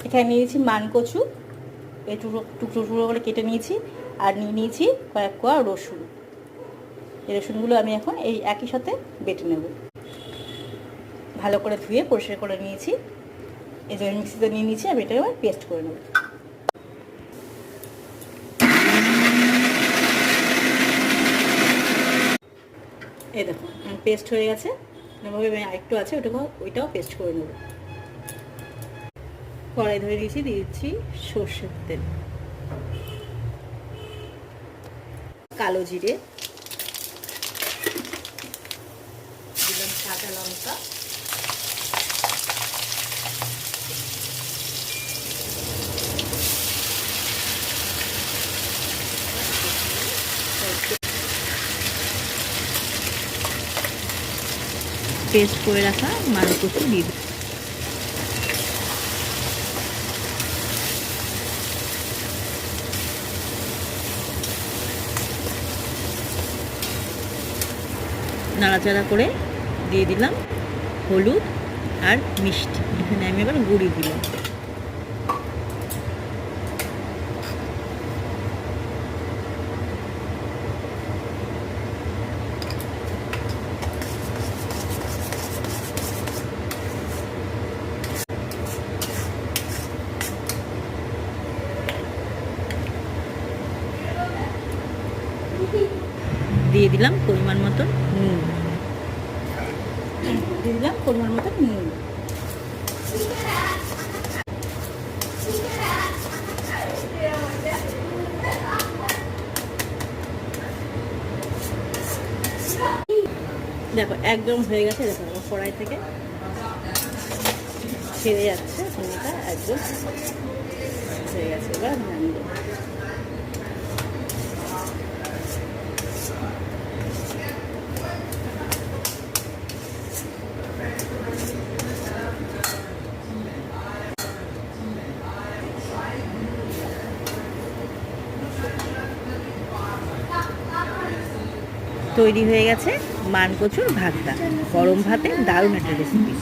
এখানে নিয়েছি মান কচু, এই টুকরো টুকরো করে কেটে নিয়েছি, আর নিয়ে নিয়েছি কয়েক কোয়া রসুন। এই রসুনগুলো আমি এখন এই একই সাথে বেটে নেব। ভালো করে ধুয়ে পরিষ্কার করে নিয়েছি, এই যে মিক্সিতে নিয়ে নিয়েছি, আমি এটা এবার পেস্ট করে নেব। এই দেখো পেস্ট হয়ে গেছে, এভাবে আরেকটু আছে, ওইটাও পেস্ট করে নেব। কড়াই ধরে দিয়েছি, দিয়ে দিচ্ছি সর্ষের তেল, কালো জিরে দিলাম, কাঁচা লঙ্কা, পেস্ট করে রাখা মান কচু দিয়ে দিই। নাড়াচাড়া করে দিয়ে দিলাম হলুদ আর মিষ্টি। এখানে আমি এবার গুঁড়ি দিলাম। দিয়ে দিলাম পরিমাণ মতো নুন, দিয়ে দিলাম পরিমাণ মতো নুন। দেখো একদম হয়ে গেছে, দেখো কড়াই থেকে ছেড়ে যাচ্ছে, চিনিটা একদম হয়ে গেছে। এবার নামিয়ে দেবো। তৈরি হয়ে গেছে মান কচুর ভর্তা, গরম ভাতে দারুণ একটা রেসিপি।